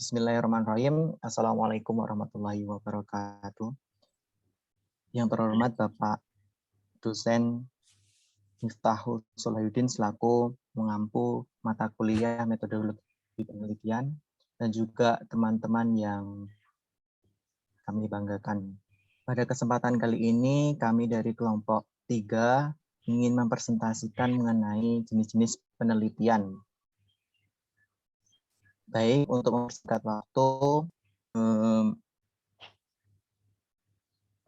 Bismillahirrahmanirrahim. Assalamualaikum warahmatullahi wabarakatuh. Yang terhormat Bapak dosen Miftahul Solahuddin selaku mengampu mata kuliah metodologi penelitian dan juga teman-teman yang kami banggakan. Pada kesempatan kali ini kami dari kelompok 3 ingin mempresentasikan mengenai jenis-jenis penelitian. Baik, untuk mempersingkat waktu,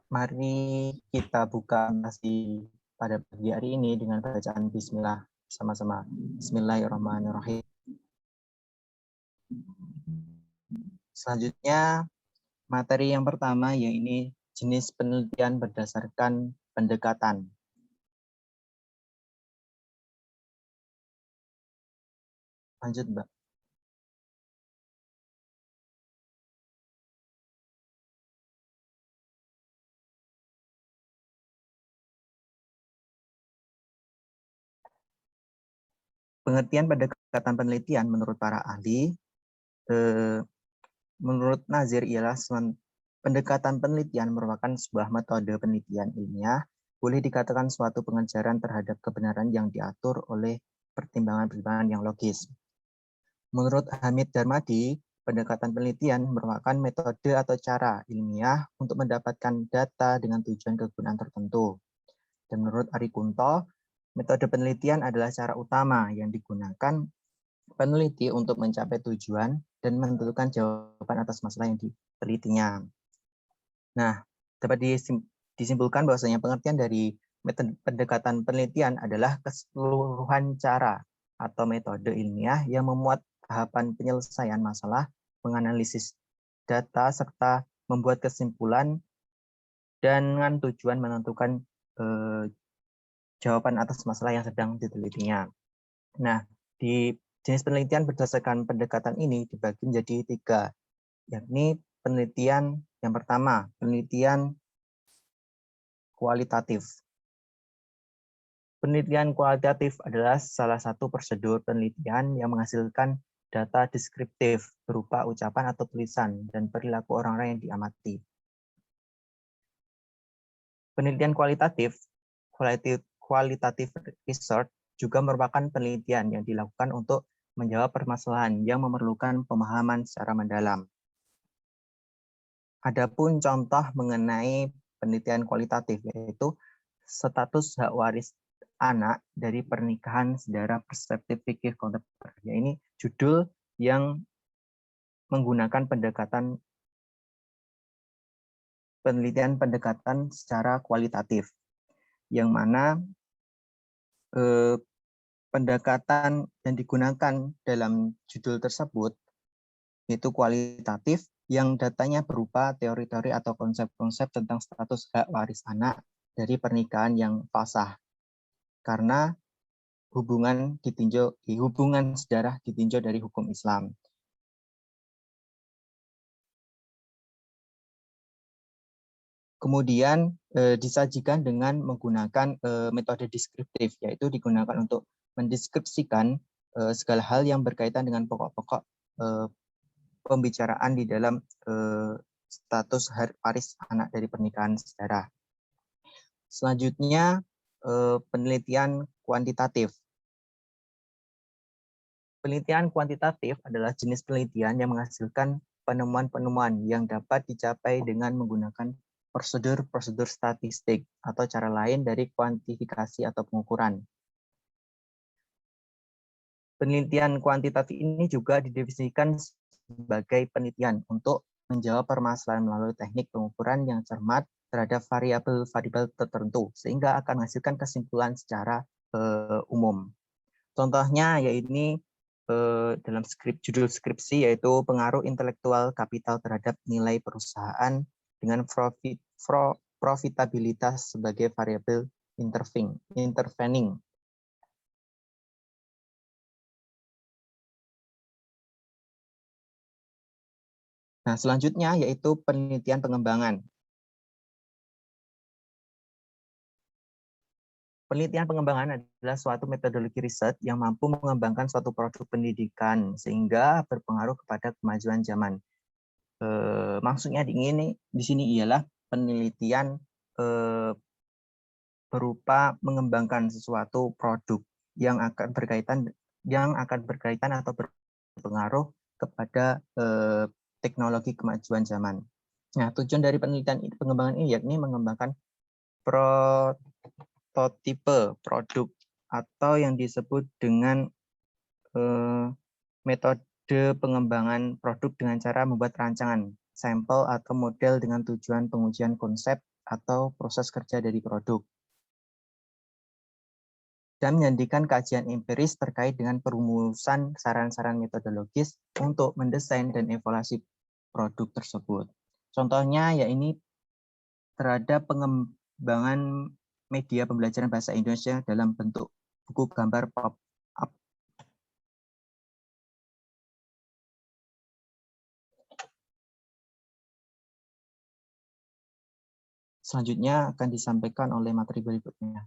mari kita buka nasi pada pagi hari ini dengan bacaan Bismillah sama-sama. Bismillahirrahmanirrahim. Selanjutnya, materi yang pertama yaitu jenis penelitian berdasarkan pendekatan. Lanjut, Mbak. Pengertian pendekatan penelitian menurut para ahli, menurut Nazir ialah pendekatan penelitian merupakan sebuah metode penelitian ilmiah, boleh dikatakan suatu pengejaran terhadap kebenaran yang diatur oleh pertimbangan-pertimbangan yang logis. Menurut Hamid Darmadi, pendekatan penelitian merupakan metode atau cara ilmiah untuk mendapatkan data dengan tujuan kegunaan tertentu. Dan menurut Ari Kunto, metode penelitian adalah cara utama yang digunakan peneliti untuk mencapai tujuan dan menentukan jawaban atas masalah yang ditelitinya. Nah, dapat disimpulkan bahwasanya pengertian dari metode pendekatan penelitian adalah keseluruhan cara atau metode ilmiah yang memuat tahapan penyelesaian masalah, menganalisis data, serta membuat kesimpulan dengan tujuan menentukan jawaban atas masalah yang sedang ditelitinya. Nah, di jenis penelitian berdasarkan pendekatan ini dibagi menjadi 3, yakni penelitian yang pertama, penelitian kualitatif. Penelitian kualitatif adalah salah satu prosedur penelitian yang menghasilkan data deskriptif berupa ucapan atau tulisan dan perilaku orang-orang yang diamati. Penelitian kualitatif research juga merupakan penelitian yang dilakukan untuk menjawab permasalahan yang memerlukan pemahaman secara mendalam. Adapun contoh mengenai penelitian kualitatif yaitu status hak waris anak dari pernikahan secara perspektif fikih kontemporer. Ini judul yang menggunakan penelitian pendekatan secara kualitatif, yang mana pendekatan yang digunakan dalam judul tersebut yaitu kualitatif, yang datanya berupa teori-teori atau konsep-konsep tentang status hak waris anak dari pernikahan yang fasah. Karena hubungan sedarah ditinjau dari hukum Islam. Kemudian disajikan dengan menggunakan metode deskriptif, yaitu digunakan untuk mendeskripsikan segala hal yang berkaitan dengan pokok-pokok pembicaraan di dalam status hak waris anak dari pernikahan sedarah. Selanjutnya, penelitian kuantitatif. Penelitian kuantitatif adalah jenis penelitian yang menghasilkan penemuan-penemuan yang dapat dicapai dengan menggunakan prosedur-prosedur statistik atau cara lain dari kuantifikasi atau pengukuran. Penelitian kuantitatif ini juga didefinisikan sebagai penelitian untuk menjawab permasalahan melalui teknik pengukuran yang cermat terhadap variabel-variabel tertentu, sehingga akan menghasilkan kesimpulan secara umum. Contohnya yaitu dalam judul skripsi yaitu pengaruh intelektual kapital terhadap nilai perusahaan dengan profitabilitas sebagai variabel intervening. Nah, selanjutnya yaitu penelitian pengembangan. Penelitian pengembangan adalah suatu metodologi riset yang mampu mengembangkan suatu produk pendidikan sehingga berpengaruh kepada kemajuan zaman. Maksudnya di sini ialah penelitian berupa mengembangkan sesuatu produk yang akan berkaitan atau berpengaruh kepada teknologi kemajuan zaman. Nah, tujuan dari penelitian pengembangan ini yakni mengembangkan prototipe produk atau yang disebut dengan metode pengembangan produk dengan cara membuat rancangan, sampel atau model dengan tujuan pengujian konsep atau proses kerja dari produk. Dan menjadikan kajian empiris terkait dengan perumusan saran-saran metodologis untuk mendesain dan evaluasi produk tersebut. Contohnya ya ini terhadap pengembangan media pembelajaran bahasa Indonesia dalam bentuk buku gambar pop-up. Selanjutnya akan disampaikan oleh materi berikutnya.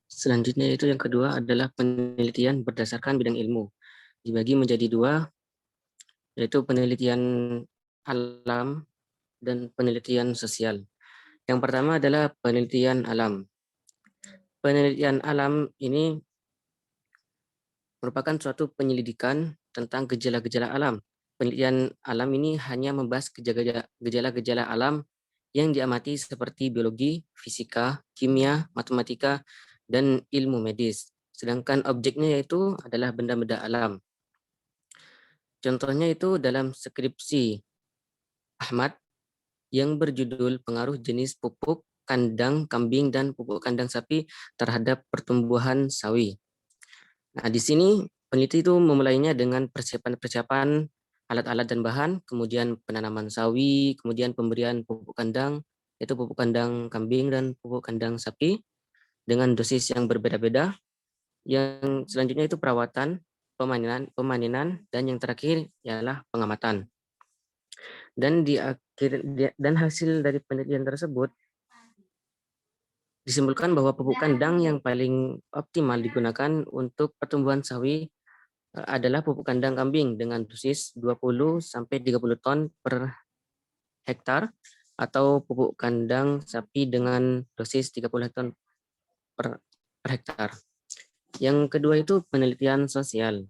Selanjutnya itu yang kedua adalah penelitian berdasarkan bidang ilmu. Dibagi menjadi dua, yaitu penelitian alam dan penelitian sosial. Yang pertama adalah penelitian alam. Penelitian alam ini merupakan suatu penyelidikan tentang gejala-gejala alam. Penelitian alam ini hanya membahas gejala-gejala alam yang diamati seperti biologi, fisika, kimia, matematika, dan ilmu medis. Sedangkan objeknya yaitu adalah benda-benda alam. Contohnya itu dalam skripsi Ahmad yang berjudul Pengaruh Jenis Pupuk Kandang Kambing dan Pupuk Kandang Sapi terhadap Pertumbuhan Sawi. Nah, di sini peneliti itu memulainya dengan persiapan alat-alat dan bahan, kemudian penanaman sawi, kemudian pemberian pupuk kandang, yaitu pupuk kandang kambing dan pupuk kandang sapi dengan dosis yang berbeda-beda. Yang selanjutnya itu perawatan, pemanenan, dan yang terakhir ialah pengamatan. Dan hasil dari penelitian tersebut disimpulkan bahwa pupuk kandang yang paling optimal digunakan untuk pertumbuhan sawi adalah pupuk kandang kambing dengan dosis 20 sampai 30 ton per hektar atau pupuk kandang sapi dengan dosis 30 ton per hektar. Yang kedua itu penelitian sosial.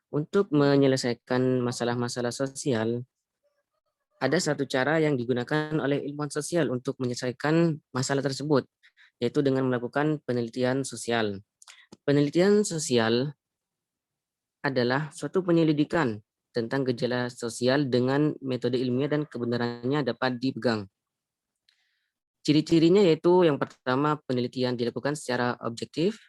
Untuk menyelesaikan masalah-masalah sosial, ada satu cara yang digunakan oleh ilmuwan sosial untuk menyelesaikan masalah tersebut, yaitu dengan melakukan penelitian sosial. Penelitian sosial adalah suatu penyelidikan tentang gejala sosial dengan metode ilmiah dan kebenarannya dapat dipegang. Ciri-cirinya yaitu yang pertama penelitian dilakukan secara objektif,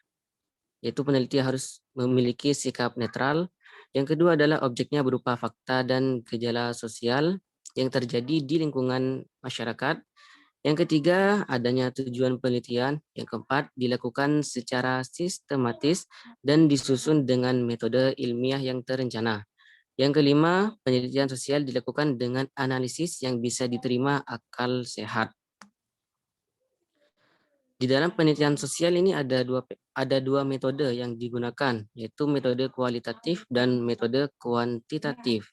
yaitu peneliti harus memiliki sikap netral. Yang kedua adalah objeknya berupa fakta dan gejala sosial yang terjadi di lingkungan masyarakat. Yang ketiga, adanya tujuan penelitian. Yang keempat, dilakukan secara sistematis dan disusun dengan metode ilmiah yang terencana. Yang kelima, penelitian sosial dilakukan dengan analisis yang bisa diterima akal sehat. Di dalam penelitian sosial ini ada dua metode yang digunakan, yaitu metode kualitatif dan metode kuantitatif.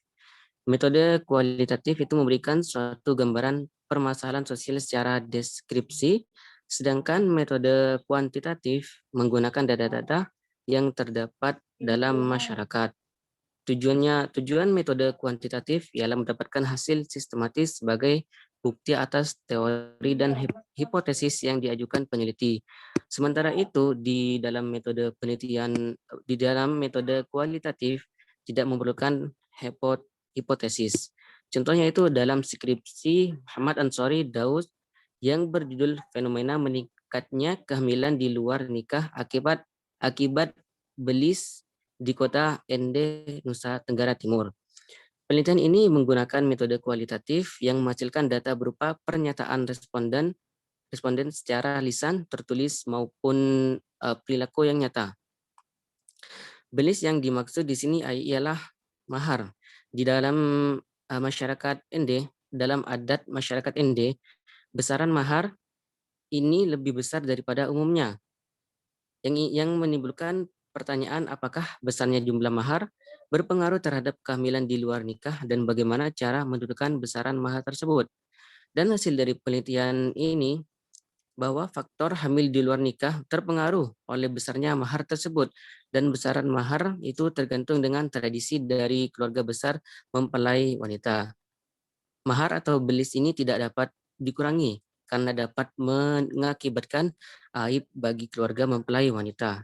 Metode kualitatif itu memberikan suatu gambaran permasalahan sosial secara deskripsi, sedangkan metode kuantitatif menggunakan data-data yang terdapat dalam masyarakat. Tujuan metode kuantitatif ialah mendapatkan hasil sistematis sebagai bukti atas teori dan hipotesis yang diajukan peneliti. Sementara itu di dalam metode kualitatif tidak memerlukan hipotesis. Contohnya itu dalam skripsi Muhammad Ansori Daud yang berjudul Fenomena Meningkatnya Kehamilan di Luar Nikah akibat belis di kota Ende, Nusa Tenggara Timur. Penelitian ini menggunakan metode kualitatif yang menghasilkan data berupa pernyataan responden secara lisan, tertulis maupun perilaku yang nyata. Belis yang dimaksud di sini ialah mahar. Di dalam masyarakat ND, dalam adat masyarakat ND, besaran mahar ini lebih besar daripada umumnya, yang menimbulkan pertanyaan apakah besarnya jumlah mahar berpengaruh terhadap kehamilan di luar nikah dan bagaimana cara menentukan besaran mahar tersebut. Dan hasil dari penelitian ini bahwa faktor hamil di luar nikah terpengaruh oleh besarnya mahar tersebut, dan besaran mahar itu tergantung dengan tradisi dari keluarga besar mempelai wanita. Mahar atau belis ini tidak dapat dikurangi karena dapat mengakibatkan aib bagi keluarga mempelai wanita.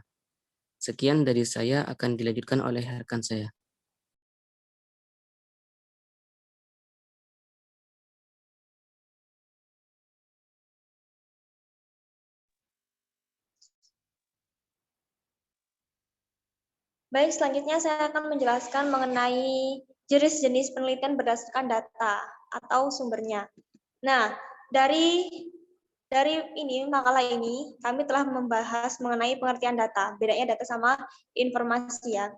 Sekian dari saya, akan dilanjutkan oleh rekan saya. Baik, selanjutnya saya akan menjelaskan mengenai jenis-jenis penelitian berdasarkan data atau sumbernya. Nah, dari makalah ini kami telah membahas mengenai pengertian data. Bedanya data sama informasi ya.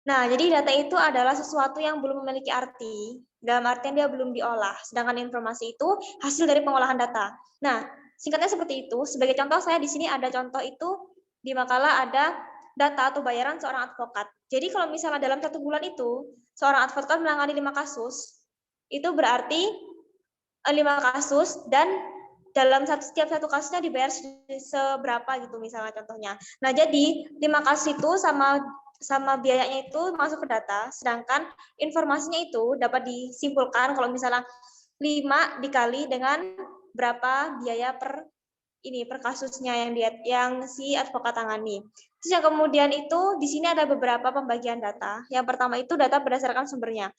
Nah, jadi data itu adalah sesuatu yang belum memiliki arti, dalam artian dia belum diolah. Sedangkan informasi itu hasil dari pengolahan data. Nah, singkatnya seperti itu. Sebagai contoh, saya di sini ada contoh itu di makalah ada data atau bayaran seorang advokat. Jadi kalau misalnya dalam 1 bulan itu seorang advokat menangani 5 kasus, itu berarti 5 kasus dan dalam setiap satu kasusnya dibayar seberapa gitu misalnya contohnya. Nah, jadi 5 kasus itu sama biayanya itu masuk ke data, sedangkan informasinya itu dapat disimpulkan kalau misalnya 5 dikali dengan berapa biaya per kasusnya yang si advokat tangani. Terus yang kemudian itu di sini ada beberapa pembagian data. Yang pertama itu data berdasarkan sumbernya.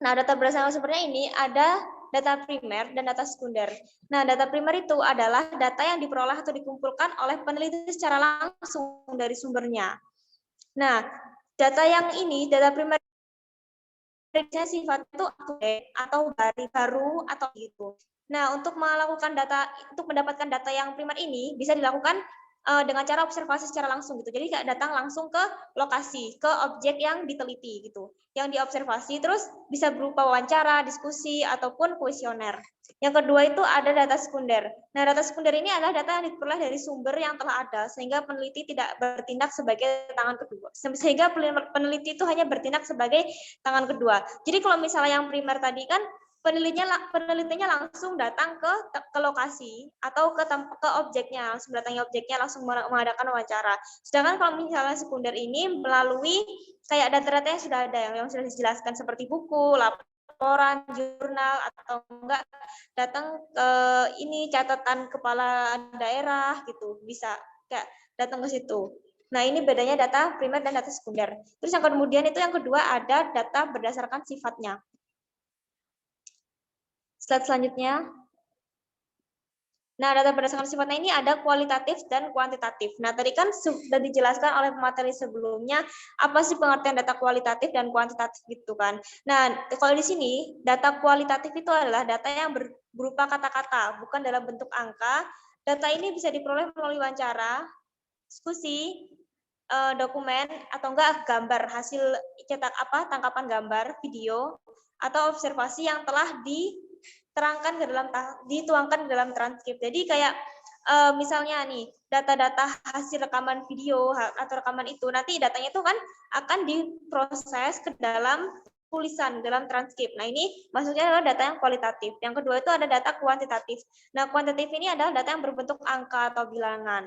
Nah, data berdasarkan sumbernya ini ada data primer dan data sekunder. Nah, data primer itu adalah data yang diperoleh atau dikumpulkan oleh peneliti secara langsung dari sumbernya. Nah, data yang ini, data primer sifat itu atau baru atau gitu. Nah, untuk mendapatkan data yang primer ini bisa dilakukan dengan cara observasi secara langsung gitu. Jadi datang langsung ke lokasi, ke objek yang diteliti gitu. Yang diobservasi terus bisa berupa wawancara, diskusi ataupun kuesioner. Yang kedua itu ada data sekunder. Nah, data sekunder ini adalah data yang diperoleh dari sumber yang telah ada sehingga peneliti tidak bertindak sebagai tangan kedua. Sehingga peneliti itu hanya bertindak sebagai tangan kedua. Jadi kalau misalnya yang primer tadi kan penelitinya langsung datang ke lokasi atau ke objeknya, langsung datangi objeknya, langsung mengadakan wawancara. Sedangkan kalau misalnya sekunder ini melalui kayak data-data yang sudah ada, yang sudah dijelaskan seperti buku, laporan, jurnal, atau enggak datang ke catatan kepala daerah gitu, bisa kayak datang ke situ. Nah, ini bedanya data primer dan data sekunder. Terus yang kemudian itu yang kedua ada data berdasarkan sifatnya. Slide selanjutnya. Nah, data berdasarkan sifatnya ini ada kualitatif dan kuantitatif. Nah, tadi kan sudah dijelaskan oleh pemateri sebelumnya apa sih pengertian data kualitatif dan kuantitatif gitu kan. Nah, kalau di sini data kualitatif itu adalah data yang berupa kata-kata, bukan dalam bentuk angka. Data ini bisa diperoleh melalui wawancara, diskusi, dokumen atau enggak gambar, hasil cetak tangkapan gambar, video atau observasi yang telah dituangkan ke dalam transkrip. Jadi kayak misalnya nih data-data hasil rekaman video atau rekaman itu nanti datanya itu kan akan diproses ke dalam tulisan dalam transkrip. Nah, ini maksudnya adalah data yang kualitatif. Yang kedua itu ada data kuantitatif. Nah, kuantitatif ini adalah data yang berbentuk angka atau bilangan.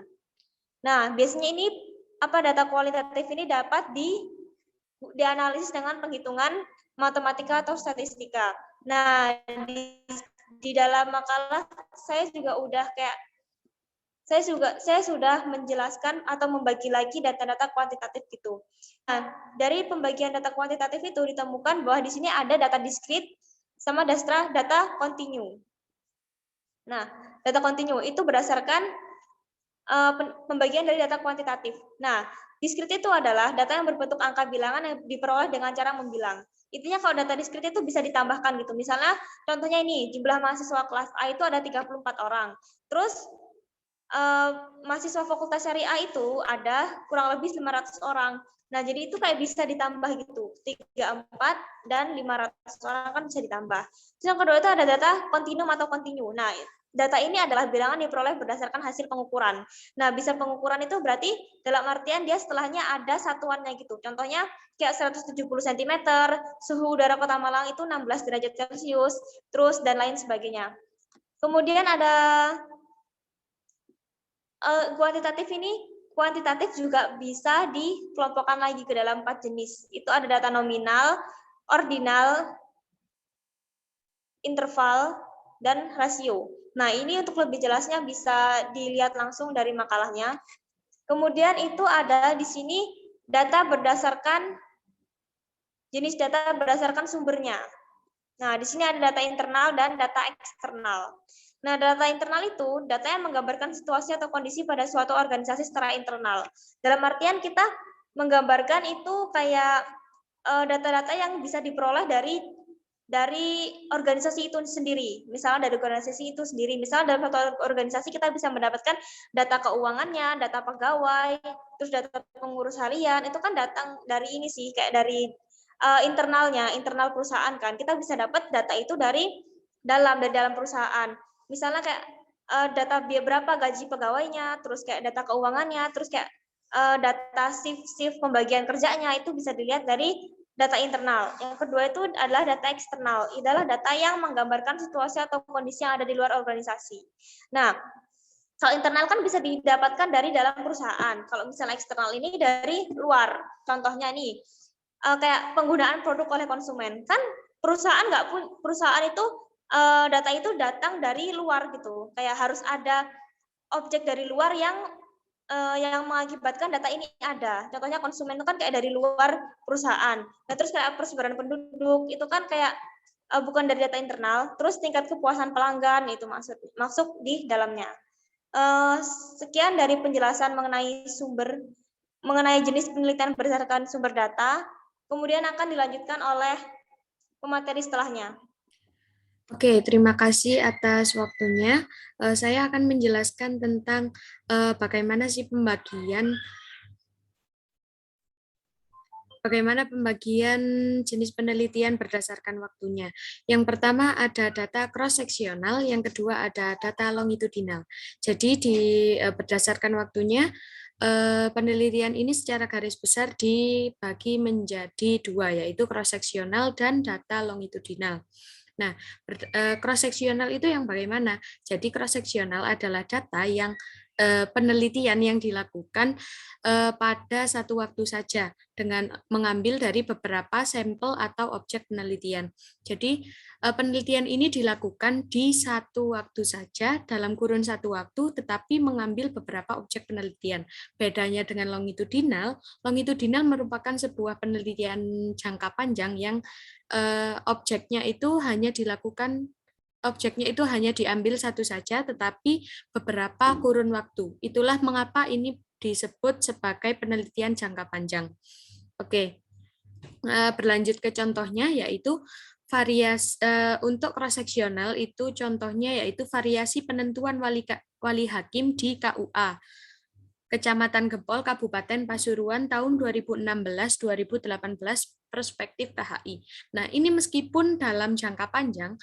Nah, biasanya ini data kualitatif ini dapat dianalisis dengan penghitungan matematika atau statistika. Nah, di dalam makalah saya sudah menjelaskan atau membagi lagi data-data kuantitatif gitu. Nah, dari pembagian data kuantitatif itu ditemukan bahwa di sini ada data diskrit sama data kontinu. Nah, data kontinu itu berdasarkan pembagian dari data kuantitatif. Nah, diskrit itu adalah data yang berbentuk angka bilangan yang diperoleh dengan cara membilang. Intinya kalau data diskrit itu bisa ditambahkan gitu. Misalnya contohnya ini, jumlah mahasiswa kelas A itu ada 34 orang. Terus mahasiswa Fakultas Syariah itu ada kurang lebih 500 orang. Nah, jadi itu kayak bisa ditambah gitu. 3, 4, dan 500 orang kan bisa ditambah. Terus yang kedua itu ada data kontinum atau kontinu. Nah, data ini adalah bilangan yang diperoleh berdasarkan hasil pengukuran. Nah, bisa pengukuran itu berarti dalam artian dia setelahnya ada satuannya gitu. Contohnya kayak 170 cm, suhu udara Kota Malang itu 16 derajat Celcius, terus dan lain sebagainya. Kemudian ada kuantitatif juga bisa dikelompokkan lagi ke dalam 4 jenis. Itu ada data nominal, ordinal, interval, dan rasio. Nah, ini untuk lebih jelasnya bisa dilihat langsung dari makalahnya. Kemudian itu ada di sini data berdasarkan jenis data berdasarkan sumbernya. Nah, di sini ada data internal dan data eksternal. Nah, data internal itu data yang menggambarkan situasi atau kondisi pada suatu organisasi secara internal. Dalam artian kita menggambarkan itu kayak data-data yang bisa diperoleh dari organisasi itu sendiri. Misalnya dari organisasi itu sendiri. Misalnya dalam satu organisasi kita bisa mendapatkan data keuangannya, data pegawai, terus data pengurus harian. Itu kan datang dari ini sih, kayak dari internalnya, internal perusahaan kan. Kita bisa dapat data itu dari dalam perusahaan. Misalnya kayak data berapa gaji pegawainya, terus kayak data keuangannya, terus kayak data shift pembagian kerjanya itu bisa dilihat dari data internal. Yang kedua itu adalah data eksternal. Ini adalah data yang menggambarkan situasi atau kondisi yang ada di luar organisasi. Nah, kalau internal kan bisa didapatkan dari dalam perusahaan. Kalau misalnya eksternal ini dari luar. Contohnya nih, kayak penggunaan produk oleh konsumen. Kan perusahaan itu data itu datang dari luar gitu. Kayak harus ada objek dari luar yang mengakibatkan data ini ada. Contohnya konsumen itu kan kayak dari luar perusahaan. Nah, terus kayak persebaran penduduk itu kan kayak bukan dari data internal. Terus tingkat kepuasan pelanggan itu masuk di dalamnya. Sekian dari penjelasan mengenai jenis penelitian berdasarkan sumber data. Kemudian akan dilanjutkan oleh pemateri setelahnya. Oke, terima kasih atas waktunya. Saya akan menjelaskan tentang bagaimana pembagian jenis penelitian berdasarkan waktunya. Yang pertama ada data cross-seksional, yang kedua ada data longitudinal. Jadi berdasarkan waktunya, penelitian ini secara garis besar dibagi menjadi dua, yaitu cross-seksional dan data longitudinal. Nah, cross-seksional itu yang bagaimana? Jadi cross-seksional adalah data yang penelitian yang dilakukan pada satu waktu saja dengan mengambil dari beberapa sampel atau objek penelitian. Jadi penelitian ini dilakukan di satu waktu saja dalam kurun satu waktu, tetapi mengambil beberapa objek penelitian. Bedanya dengan longitudinal merupakan sebuah penelitian jangka panjang yang objeknya itu hanya diambil satu saja, tetapi beberapa kurun waktu. Itulah mengapa ini disebut sebagai penelitian jangka panjang. Oke, berlanjut ke contohnya, yaitu untuk cross-seksional itu contohnya yaitu variasi penentuan wali hakim di KUA. Kecamatan Gempol, Kabupaten Pasuruan tahun 2016-2018 perspektif KHI. Nah, ini meskipun dalam jangka panjang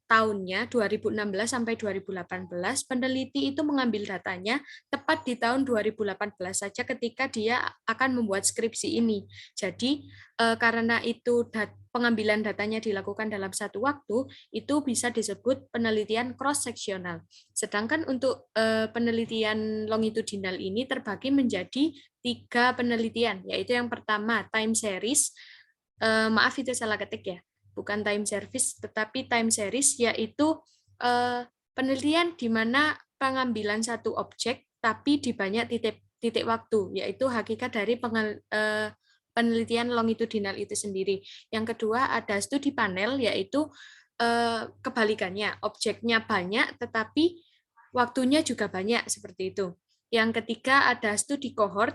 tahunnya 2016 sampai 2018, peneliti itu mengambil datanya tepat di tahun 2018 saja ketika dia akan membuat skripsi ini. Jadi karena itu pengambilan datanya dilakukan dalam satu waktu, itu bisa disebut penelitian cross-seksional. Sedangkan untuk penelitian longitudinal ini terbagi menjadi 3 penelitian, yaitu yang pertama time series, maaf itu salah ketik ya, bukan time series, tetapi time series, yaitu penelitian di mana pengambilan satu objek, tapi di banyak titik waktu, yaitu hakikat dari penelitian longitudinal itu sendiri. Yang kedua ada studi panel, yaitu kebalikannya, objeknya banyak, tetapi waktunya juga banyak, seperti itu. Yang ketiga ada studi kohort,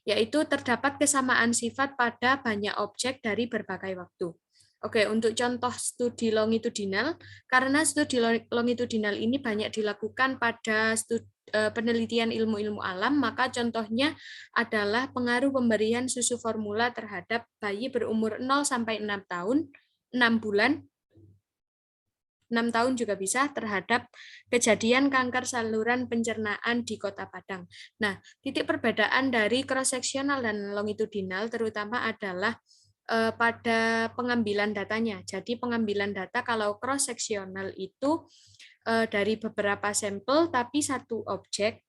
yaitu terdapat kesamaan sifat pada banyak objek dari berbagai waktu. Oke, untuk contoh studi longitudinal, karena studi longitudinal ini banyak dilakukan pada penelitian ilmu-ilmu alam, maka contohnya adalah pengaruh pemberian susu formula terhadap bayi berumur 0 sampai 6 tahun, 6 bulan, 6 tahun juga bisa, terhadap kejadian kanker saluran pencernaan di Kota Padang. Nah, titik perbedaan dari cross-sectional dan longitudinal terutama adalah pada pengambilan datanya. Jadi pengambilan data kalau cross-sectional itu dari beberapa sampel, tapi satu objek,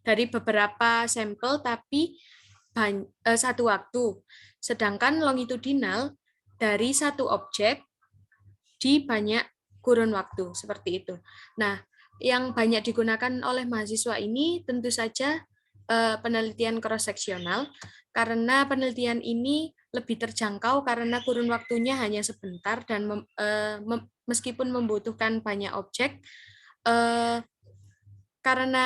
dari beberapa sampel, tapi satu waktu. Sedangkan longitudinal dari satu objek di banyak kurun waktu, seperti itu. Nah, yang banyak digunakan oleh mahasiswa ini tentu saja penelitian cross-sectional, karena penelitian ini lebih terjangkau karena kurun waktunya hanya sebentar dan meskipun membutuhkan banyak objek, karena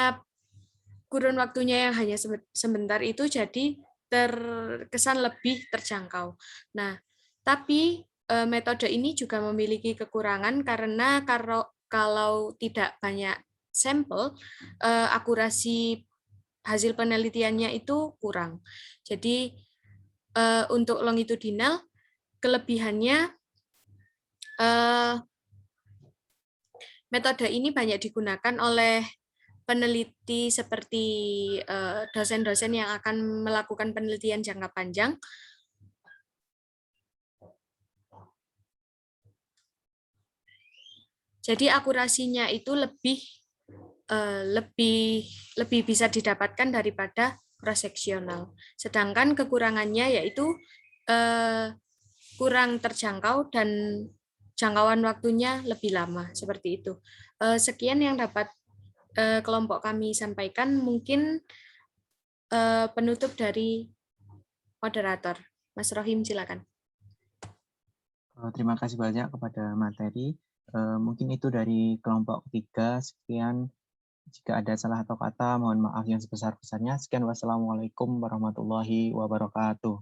kurun waktunya yang hanya sebentar itu jadi terkesan lebih terjangkau. Nah, tapi metode ini juga memiliki kekurangan karena kalau tidak banyak sampel, akurasi hasil penelitiannya itu kurang. Jadi untuk longitudinal, kelebihannya metode ini banyak digunakan oleh peneliti seperti dosen-dosen yang akan melakukan penelitian jangka panjang. Jadi akurasinya itu lebih bisa didapatkan daripada cross-sectional. Sedangkan kekurangannya yaitu kurang terjangkau dan jangkauan waktunya lebih lama, seperti itu. Sekian yang dapat kelompok kami sampaikan, mungkin penutup dari moderator. Mas Rohim, silakan. Terima kasih banyak kepada materi. Mungkin itu dari kelompok ketiga. Sekian. Jika ada salah atau kata, mohon maaf yang sebesar-besarnya. Sekian, wassalamualaikum warahmatullahi wabarakatuh.